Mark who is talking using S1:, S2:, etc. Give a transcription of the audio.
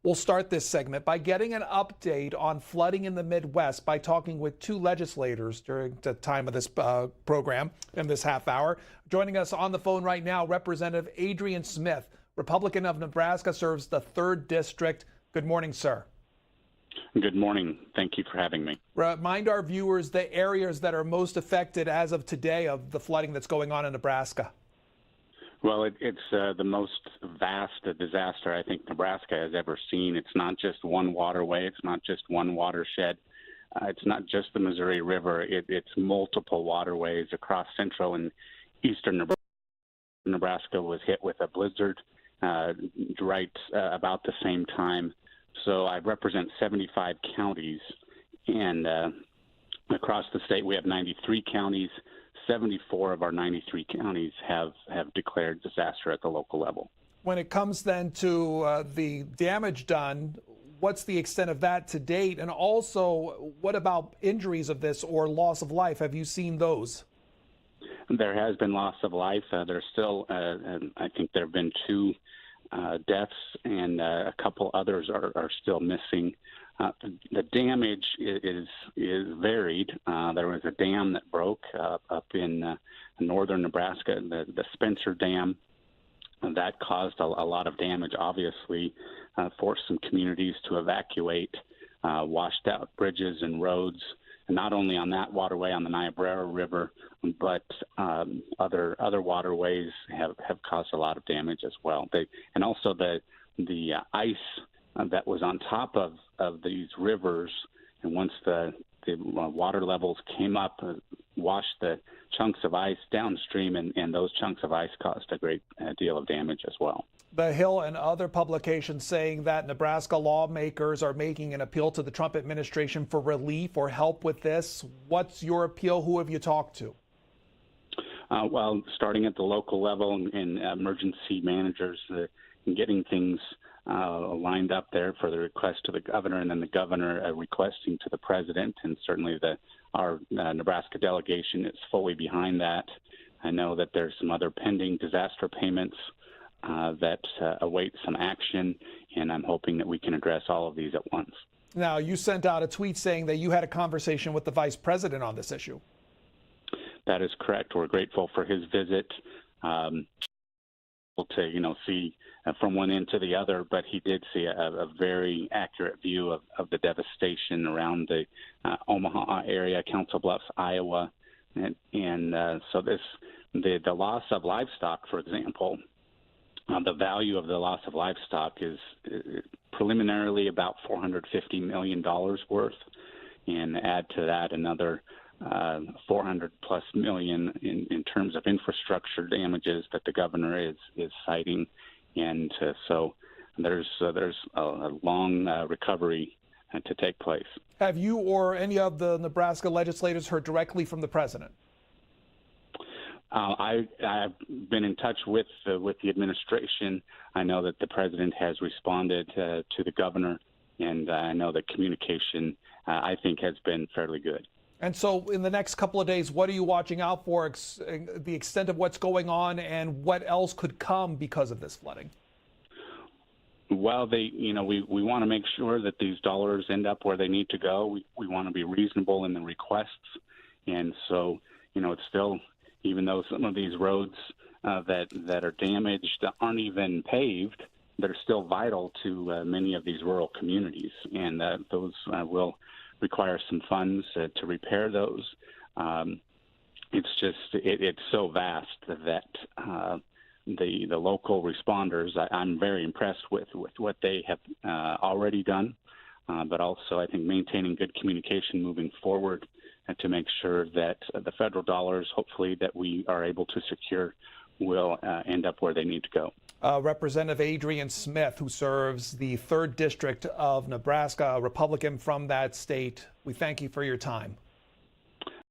S1: We'll start this segment by getting an update on flooding in the Midwest by talking with two legislators during the time of this program in this half hour. Joining us on the phone right now, Representative Adrian Smith, Republican of Nebraska, serves the 3rd District. Good morning, sir.
S2: Good morning. Thank you for having me.
S1: Remind our viewers the areas that are most affected as of today of the flooding that's going on in Nebraska.
S2: Well, it's the most vast disaster I think Nebraska has ever seen. It's not just one waterway. It's not just one watershed. It's not just the Missouri River. It's multiple waterways across central and eastern Nebraska. Nebraska was hit with a blizzard right about the same time. So I represent 75 counties, and across the state we have 93 counties. 74 of our 93 counties have declared disaster at the local level.
S1: When it comes then to the damage done, what's the extent of that to date? And also, what about injuries of this or loss of life? Have you seen those?
S2: There has been loss of life. There's still, I think there have been 2 deaths, and a couple others are still missing. The damage is varied. There was a dam that broke up in northern Nebraska, the Spencer Dam. That caused a lot of damage, obviously, forced some communities to evacuate, washed out bridges and roads, and not only on that waterway on the Niobrara River, but other waterways have caused a lot of damage as well. And also the ice that was on top of these rivers, and once the water levels came up, washed the chunks of ice downstream, and those chunks of ice caused a great deal of damage as well.
S1: The Hill and other publications saying that Nebraska lawmakers are making an appeal to the Trump administration for relief or help with this. What's your appeal? Who have you talked to?
S2: Well, starting at the local level and emergency managers and getting things lined up there for the request to the governor, and then the governor requesting to the president, and certainly our Nebraska delegation is fully behind that. I know that there's some other pending disaster payments that await some action, and I'm hoping that we can address all of these at once.
S1: Now, you sent out a tweet saying that you had a conversation with the vice president on this issue.
S2: That is correct. We're grateful for his visit. To see from one end to the other, but he did see a very accurate view of the devastation around the Omaha area, Council Bluffs, Iowa, and so the loss of livestock, for example, the value of the loss of livestock is preliminarily about $450 million worth, and add to that another 400 plus million in terms of infrastructure damages that the governor is citing, and so there's a long recovery to take place.
S1: Have you or any of the Nebraska legislators heard directly from the president?
S2: I've been in touch with the administration. I know that the president has responded to the governor, and I know that communication I think has been fairly good.
S1: And so in the next couple of days, what are you watching out for, the extent of what's going on and what else could come because of this flooding?
S2: Well, we want to make sure that these dollars end up where they need to go. We want to be reasonable in the requests. And so, it's still, even though some of these roads that are damaged aren't even paved, they're still vital to many of these rural communities. And those will require some funds to repair those. It's just it's so vast that the local responders, I'm very impressed with what they have already done, but also I think maintaining good communication moving forward to make sure that the federal dollars, hopefully, that we are able to secure will end up where they need to go.
S1: Representative Adrian Smith, who serves the 3rd District of Nebraska, a Republican from that state, we thank you for your time.